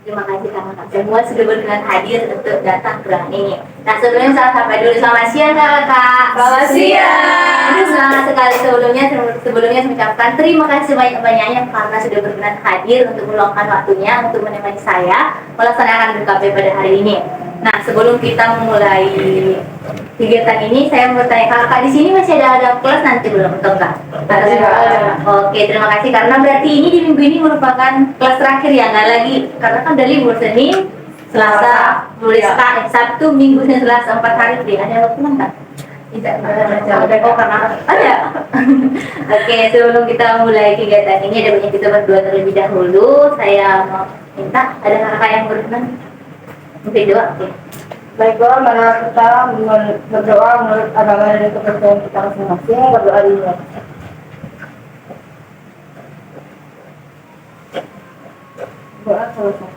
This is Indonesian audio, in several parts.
Terima kasih kakak semua sudah berkenan hadir untuk datang ke ruangan ini. Nah sebelumnya saya sapa dulu, selamat siang kakak. Selamat siang. Semangat sekali sebelumnya saya mengucapkan terima kasih banyak-banyaknya karena sudah berkenan hadir untuk meluangkan waktunya untuk menemani saya melaksanakan BKP pada hari ini. Nah sebelum kita memulai kegiatan ini, saya mau bertanya kakak di sini masih ada kelas nanti belum atau enggak? Ada. Oke, terima kasih karena berarti ini di minggu ini merupakan kelas terakhir ya, nggak lagi karena kan udah libur Senin, Selasa, Sabtu, Minggu, Senin, Selasa 4 hari free. Ada waktu enggak? Tidak ada. Oh karena ada. Oke, sebelum kita mulai kegiatan ini ada banyak kita berdua terlebih dahulu. Saya mau minta ada kakak yang berkenan mungkin doa. Oke. Baiklah, marilah kita berdoa menurut agama dan kepercayaan kita masing-masing. Berdoa dulu. Doa selesai.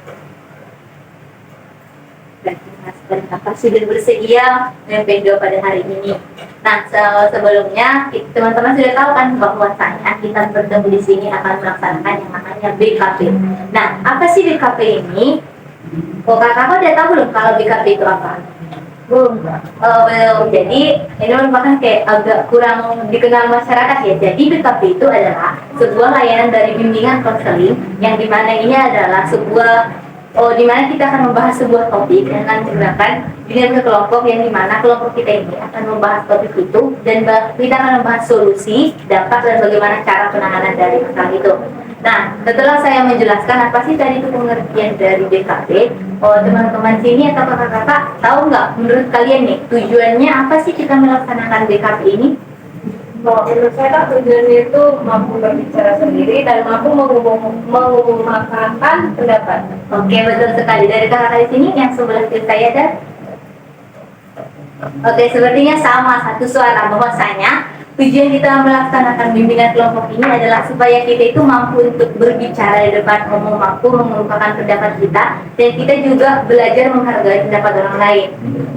Dan kakak sudah bersedia memimpin doa pada hari ini. Nah, sebelumnya teman-teman sudah tahu kan bahwasanya kita bertemu di sini akan melaksanakan yang namanya BKP. Nah, apa sih BKP ini? Oh, kakak udah tahu belum kalau BKP itu apa? Belum. Belum. Jadi ini merupakan kayak agak kurang dikenal masyarakat ya. Jadi BKP itu adalah sebuah layanan dari bimbingan konseling yang dimana ini adalah sebuah dimana kita akan membahas sebuah topik dengan menggunakan bimbingan kelompok yang dimana kelompok kita ini akan membahas topik itu dan kita akan membahas solusi, dampak dan bagaimana cara penanganan dari masalah itu. Nah, setelah saya menjelaskan apa sih tadi itu pengertian dari BKP, teman-teman sini atau kakak-kakak tahu nggak menurut kalian nih tujuannya apa sih kita melaksanakan BKP ini? Menurut saya tujuannya itu mampu berbicara sendiri dan mampu mengumumkan pendapat. Oke, betul sekali. Dari kakak di sini yang sebelah kiri saya ada. Oke, sepertinya sama satu suara bahwasanya tujuan kita melaksanakan bimbingan kelompok ini adalah supaya kita itu mampu untuk berbicara di depan umum, mampu mengungkapkan pendapat kita, dan kita juga belajar menghargai pendapat orang lain.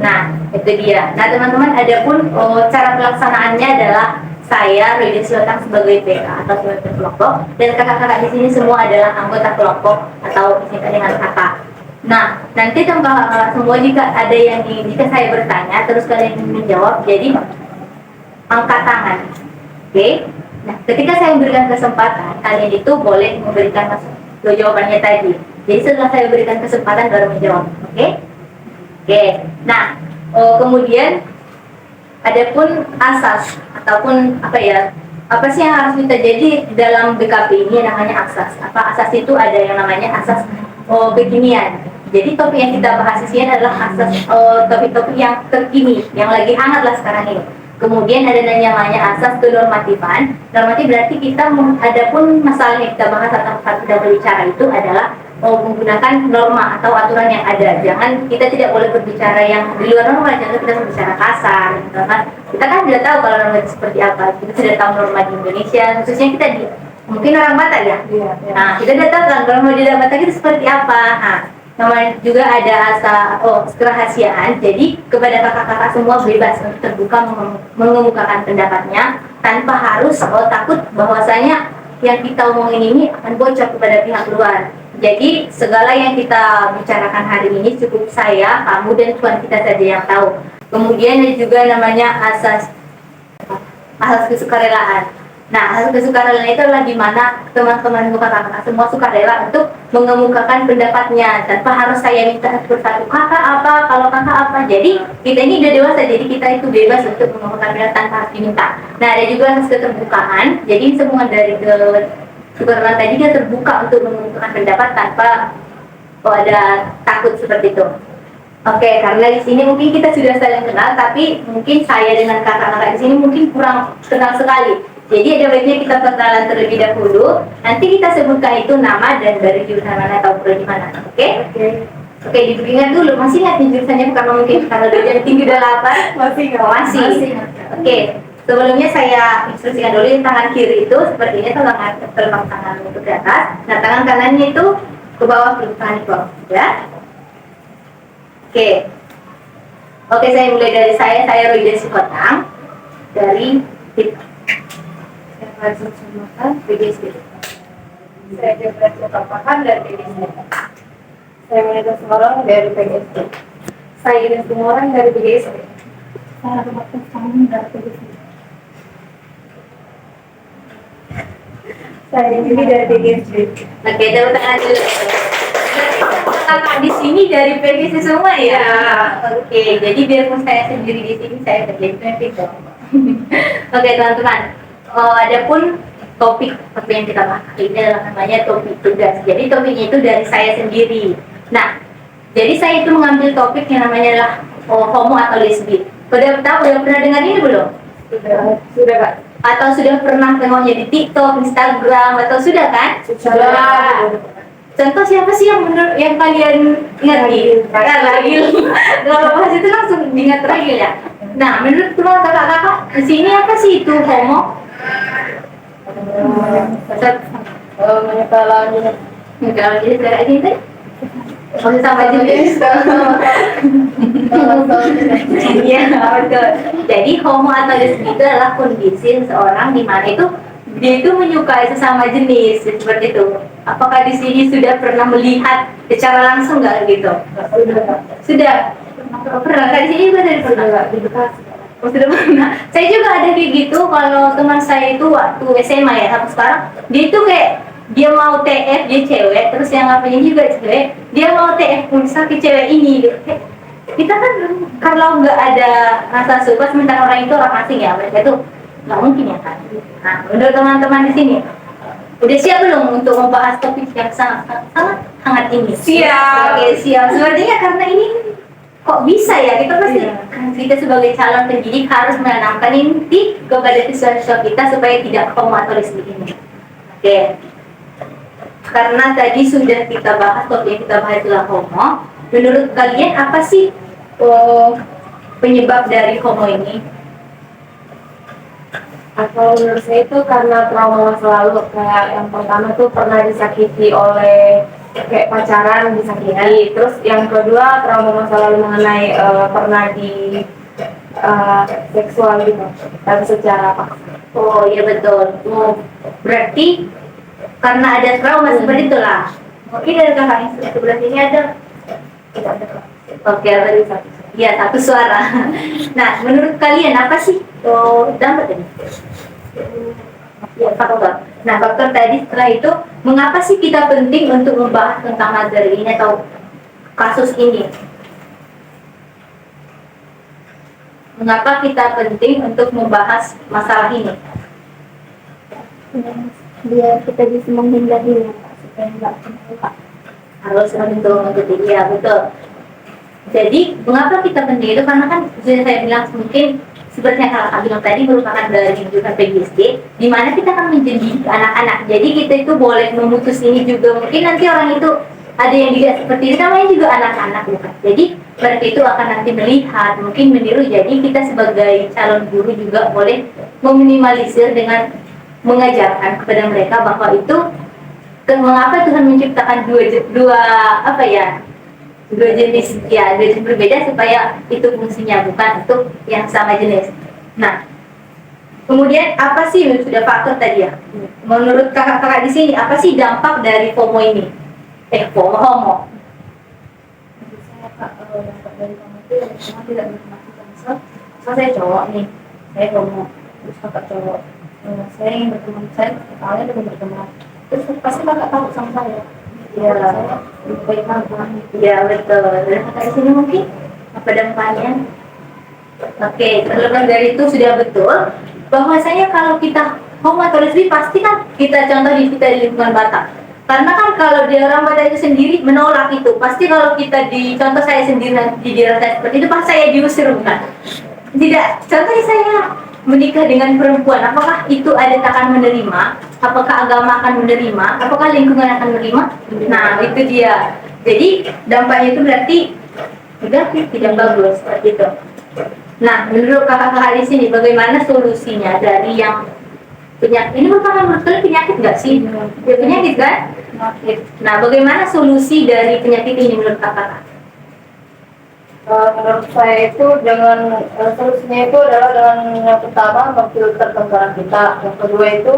Nah, itu dia. Nah, teman-teman, adapun cara pelaksanaannya adalah saya Royden Slotang sebagai PK atau sebagai kelompok, dan kakak-kakak di sini semua adalah anggota kelompok atau disingkat dengan kakak. Nah, nanti kakak-kakak semua jika ada yang jika saya bertanya terus kalian ingin menjawab, jadi angkat tangan. Oke. Nah, ketika saya memberikan kesempatan, kalian itu boleh memberikan jawabannya tadi. Jadi setelah saya berikan kesempatan baru menjawab. Oke? Oke. Nah, kemudian adapun asas ataupun apa sih yang harus kita jadi dalam BKP ini namanya asas. Apa asas itu ada yang namanya asas kekinian. Jadi topik yang kita bahas di sini adalah asas topik-topik yang terkini, yang lagi hangat lah sekarang ini. Kemudian ada yang namanya asas kenormatifan. Normatif berarti kita adapun masalah yang kita bahas atau saat kita berbicara itu adalah menggunakan norma atau aturan yang ada. Jangan kita tidak boleh berbicara yang di luar norma, jangan kita berbicara kasar. Gitu kan. Kita kan sudah tahu kalau norma itu seperti apa. Kita sudah tahu norma di Indonesia, khususnya kita di mungkin orang Batak ya. Iya. Nah, kita sudah tahu kan norma di Batak itu seperti apa. Nah, namanya juga ada kerahasiaan. Jadi kepada kakak-kakak semua bebas untuk terbuka mengemukakan pendapatnya tanpa harus takut bahwasanya yang kita omongin ini akan bocor kepada pihak luar. Jadi segala yang kita bicarakan hari ini cukup saya, kamu dan Tuhan kita saja yang tahu. Kemudian ada juga namanya asas kesukarelaan. Nah, asas kesukarelaan itu adalah di mana teman-teman kakak-kakak semua sukarela untuk mengemukakan pendapatnya tanpa harus saya minta satu persatu kakak apa, kalau kakak apa. Jadi kita ini udah dewasa, jadi kita itu bebas untuk mengemukakan pendapat tanpa harus diminta. Nah, ada juga asas keterbukaan. Jadi semua dari kesukarelaan tadi dia terbuka untuk mengemukakan pendapat tanpa ada takut seperti itu. Oke, karena di sini mungkin kita sudah saling kenal, tapi mungkin saya dengan kakak-kakak di sini mungkin kurang kenal sekali. Jadi ada baiknya kita perkenalan terlebih dahulu. Nanti kita sebutkan itu nama dan dari jurusan mana atau prodi mana. Oke? Oke, diingat dulu. Masih ingat jurusannya bukan mungkin karena udah jam tinggi udah lapar. Masih. Oke. Sebelumnya saya instruksikan dulu yang tangan kiri itu seperti ini, telapak tangan itu ke atas. Nah, tangan kanannya itu ke bawah, tangan di bawah. Ya? Oke. Oke, saya mulai dari saya Royden Slotang dari BGSD. Saya juga Paham dari BGSD. Saya menjadi seorang dari PGSD. Saya dan semua orang dari BGSD. Saya dapat pesan dari PGSD. Saya juga dari PGSD. Oke, tepuk tangan dulu. Kakak di sini dari PGSD semua ya? Oke, jadi biarpun saya sendiri di sini, saya terjadi itu. Oke, teman-teman. Adapun topik yang kita bahas ini adalah namanya topik tugas. Jadi topiknya itu dari saya sendiri. Nah, jadi saya itu mengambil topik yang namanya adalah homo atau lesbi. Udah pernah dengar ini belum? Sudah Kak. Atau sudah pernah tengoknya di TikTok, Instagram, atau sudah kan? Sudah. Contoh siapa sih yang menurut yang kalian ngerti? Ragil. Kalau bahas itu langsung diingat Ragil ya. Nah, menurut kakak-kakak di sini apa sih itu homo? Menyepelkan Kalau jadi kayak gini, masih sama jenis. Iya, betul. Jadi homo atau lesbi itu adalah kondisi seseorang di mana itu dia itu menyukai sesama jenis seperti itu. Apakah di sini sudah pernah melihat secara langsung nggak gitu? Sudah. Pernah di sini juga dari pernah nggak di Bekasi? Oh, sudah pernah. Saya juga ada kayak gitu. Kalau teman saya itu waktu SMA ya, sampai sekarang dia itu kayak dia mau TF, dia cewek, terus yang ngapain juga cewek, dia mau TF pulsa ke cewek ini. Kita kan kalau nggak ada rasa suka, sementara orang itu orang asing ya, mereka itu nggak mungkin ya kan. Nah, menurut teman-teman di sini, udah siap belum untuk membahas topik yang sangat hangat ini? Siap. Oke, siap. Sepertinya karena ini kok bisa ya, kita pasti kita sebagai calon pendidik harus menanamkan inti kepada siswa-siswa kita supaya tidak homo atau lesbi ini. Oke. Karena tadi sudah kita bahas, topik yang kita bahas adalah homo. Menurut kalian apa sih penyebab dari homo ini? Atau menurut saya itu karena trauma masa lalu. Kayak yang pertama tuh pernah disakiti oleh kayak pacaran disakiti. Terus yang kedua trauma masa lalu mengenai pernah di seksual gitu, tapi secara paksa. Oh iya betul. Berarti karena ada trauma seperti itulah. Mungkin dari kakak yang sebelah sini ada. Oke, tadi satu. Iya, satu suara. Nah, menurut kalian apa sih dapat ini? Ya, faktor. Nah, faktor tadi setelah itu, mengapa sih kita penting untuk membahas tentang materi ini atau kasus ini? Mengapa kita penting untuk membahas masalah ini? Biar kita bisa menghindari supaya nggak terluka. Harus betul, ya betul. Jadi mengapa kita penting itu karena kan sudah saya bilang mungkin seperti yang kakak bilang tadi merupakan dari jurusan PGSD di mana kita akan menjadi anak-anak. Jadi kita itu boleh memutus ini juga, mungkin nanti orang itu ada yang dilihat seperti itu namanya juga anak-anak bukan. Jadi mereka itu akan nanti melihat, mungkin meniru. Jadi kita sebagai calon guru juga boleh meminimalisir dengan mengajarkan kepada mereka bahwa itu mengapa Tuhan menciptakan dua jenis berbeda supaya itu fungsinya bukan untuk yang sama jenis. Nah, kemudian apa sih sudah faktor tadi ya? Menurut kakak-kakak di sini apa sih dampak dari FOMO ini? Homo. Dampak dari kamu itu semua tidak berkemaksud. Misal saya cowok nih, saya homo, terus kakak cowok, saya ingin berteman, saya kalian ingin berteman, terus pasti kakak tahu sama saya. Iya. Lebih baik mana? Iya betul. Dan kakak di sini mungkin apa dampaknya? Oke, terlepas dari itu sudah betul bahwasanya kalau kita homo atau lesbi pasti kan kita contoh di lingkungan Batak. Karena kan kalau di orang Batak itu sendiri menolak itu, pasti kalau kita di contoh saya sendiri di daerah saya seperti itu pasti saya diusir bukan? Tidak. Contohnya saya menikah dengan perempuan, apakah itu adat akan menerima? Apakah agama akan menerima? Apakah lingkungan akan menerima? Nah, itu dia. Jadi dampaknya itu berarti tidak bagus seperti itu. Nah, menurut kakak-kakak di sini, bagaimana solusinya dari yang penyakit ini merupakan penyakit nggak sih? Ya, penyakit kan? Penyakit. Nah, bagaimana solusi dari penyakit ini menurut kakak? Menurut saya itu dengan solusinya itu adalah dengan yang pertama memfilter pikiran kita, yang kedua itu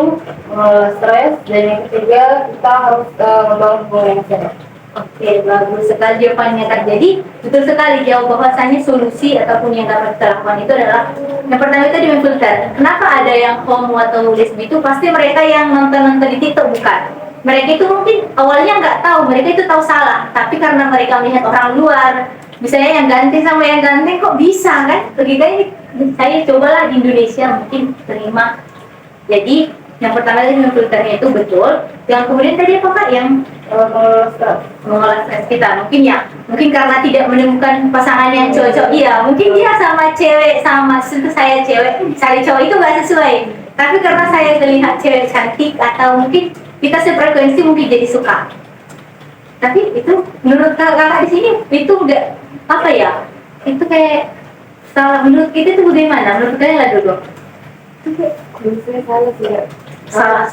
stres, dan yang ketiga kita harus membangun hubungan yang sehat. Oke, bagus sekali jawabannya Kak. Jadi betul sekali jawab bahwasanya solusi ataupun yang dapat kita lakukan itu adalah yang pertama itu di filter. Kenapa ada yang homo atau lesbi itu pasti mereka yang nonton-nonton di TikTok bukan? Mereka itu mungkin awalnya nggak tahu, mereka itu tahu salah, tapi karena mereka melihat orang luar, misalnya yang ganteng sama yang ganteng kok bisa kan? Lebih baik saya cobalah di Indonesia mungkin terima. Jadi yang pertama tadi filternya itu betul. Yang kemudian tadi apa Kak? Yang mengolah stres kita mungkin karena tidak menemukan pasangan yang cocok. Iya, mungkin dia sama cewek sama itu saya cewek cari cowok itu nggak sesuai, tapi karena saya melihat cewek cantik atau mungkin kita sefrekuensi mungkin jadi suka. Tapi itu menurut kakak di sini itu enggak apa ya, itu kayak salah. Menurut kita itu bagaimana? Menurut kalian lah dulu itu kayak Biasanya salah sih ya. salah.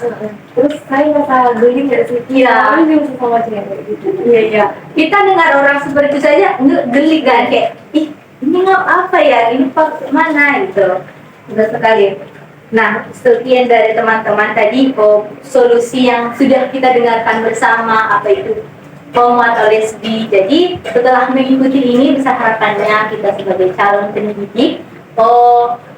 Terus saya nggak geli nggak sih? Iya. Aku juga sama cewek gitu. Iya, iya. Kita dengar orang seperti itu saja geli kan, kayak ih ini nggak apa ya, ini pak mana gitu. Betul sekali. Nah, sekian dari teman-teman tadi solusi yang sudah kita dengarkan bersama apa itu homo atau lesbi. Jadi setelah mengikuti ini besar harapannya kita sebagai calon pendidik,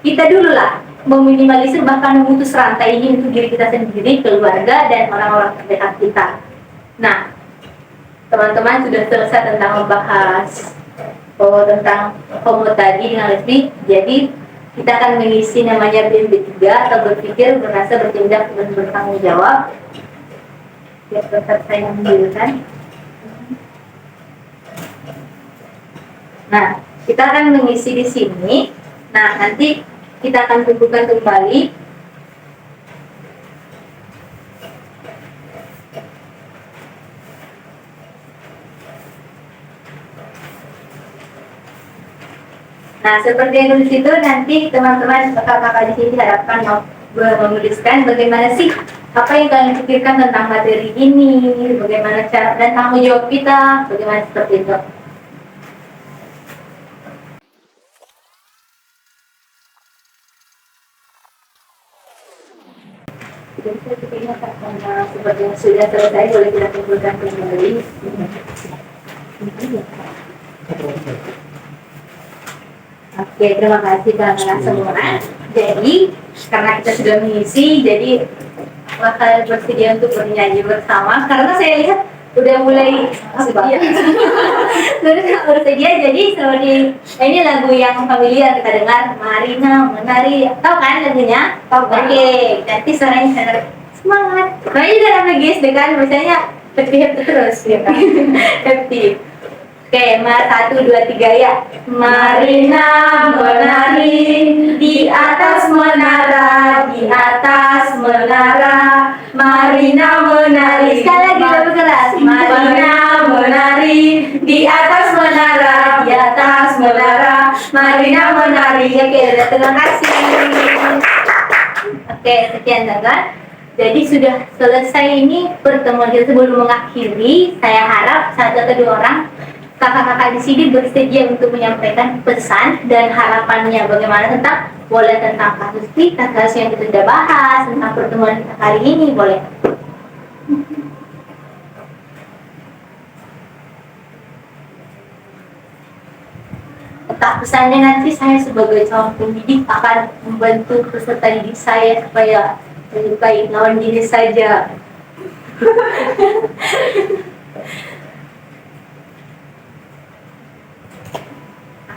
kita dulu lah meminimalisir bahkan memutus rantai ini untuk diri kita sendiri, keluarga dan orang-orang terdekat kita. Nah, teman-teman sudah selesai tentang membahas tentang homo tadi dengan lesbi. Jadi kita akan mengisi namanya BMB3 atau berpikir, merasa, bertindak, dan bertanggung jawab. Biar tetap saya menunjukkan. Nah, kita akan mengisi di sini. Nah, nanti kita akan kumpulkan kembali. Nah, seperti yang tulis itu nanti teman-teman kakak-kakak di sini diharapkan menuliskan bagaimana sih apa yang kalian pikirkan tentang materi ini, bagaimana cara dan tanggung jawab kita, bagaimana seperti itu. Jadi saya pikirnya karena seperti yang sudah selesai boleh kita kumpulkan kembali. Oke, terima kasih teman-teman semua. Jadi, karena kita sudah mengisi, jadi bakal bersedia untuk bernyanyi bersama. Karena saya lihat udah mulai bersedia. Sudah bersedia, jadi seperti ini lagu yang familiar kita dengar, Marina menari. Tahu kan lagunya? Oke, nanti suaranya sangat semangat. Nah, juga namanya guys, dengan misalnya happy terus, ya kan? Happy. Oke, 1, 2, 3 ya. Marina menari di atas menara, di atas menara. Marina menari. Sekali lagi lebih keras. Marina menari di atas menara, di atas menara. Marina menari. Oke, terima kasih. Oke, sekian teman. Jadi sudah selesai ini pertemuan kita. Sebelum mengakhiri, saya harap satu atau dua orang kakak-kakak di sini bersedia untuk menyampaikan pesan dan harapannya bagaimana tentang kasus kita, kasus yang kita sudah bahas, tentang pertemuan kita kali ini, boleh. Tak pesannya nanti saya sebagai calon pendidik akan membantu peserta didik saya supaya menyukai lawan jenis saja.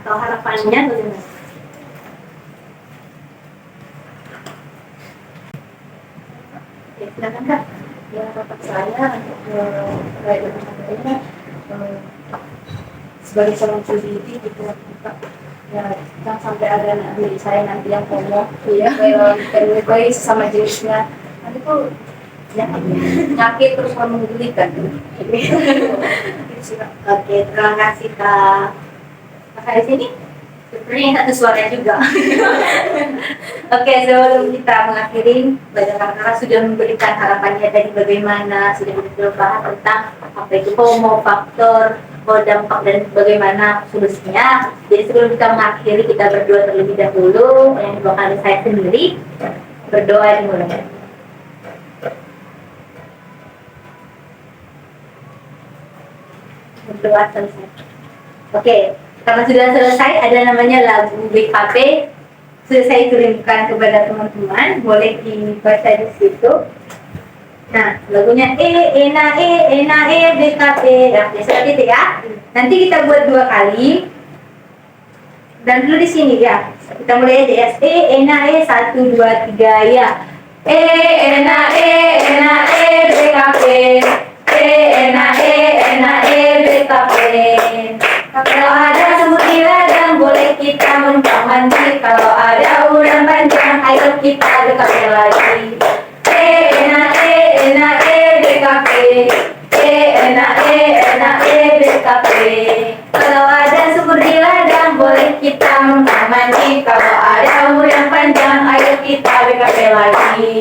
Atau harapannya bagaimana? Ya, silakan Kak. Ya, harapan saya terkait dengan materinya sebagai calon pendidik gitu Kak. Ya, jangan sampai ada anak didik saya nanti yang homo, ya, kayak sama jenisnya, nanti tuh ya, nyakit terus menggelikan. Oke, terima kasih Kak. Kakak di sini sebenarnya satu suara juga. Oke, sebelum kita mengakhiri, banyak kakak sudah memberikan harapannya tadi bagaimana, sudah berbahas tentang apa itu homo, faktor, dampak dan bagaimana solusinya. Jadi sebelum kita mengakhiri, kita berdoa terlebih dahulu. Yang dua kali saya sendiri berdoa dimulai. berdoa selesai. Oke, karena sudah selesai, ada namanya lagu BKP. Sudah saya kirimkan kepada teman-teman, boleh dibaca di situ. Nah, lagunya BKP. Ya, seperti itu ya. Nanti kita buat 2 kali. Dan dulu di sini ya. Kita mulai aja ya. 1 2 3 ya. BKP. BKP. Kalau ada semut di ladang boleh kita menumpang mandi. Kalau ada udang panjang ayo kita BKP lagi. BKP. BKP. Kalau ada sumur di ladang boleh kita menumpang mandi. Kalau ada udang panjang ayo kita BKP lagi.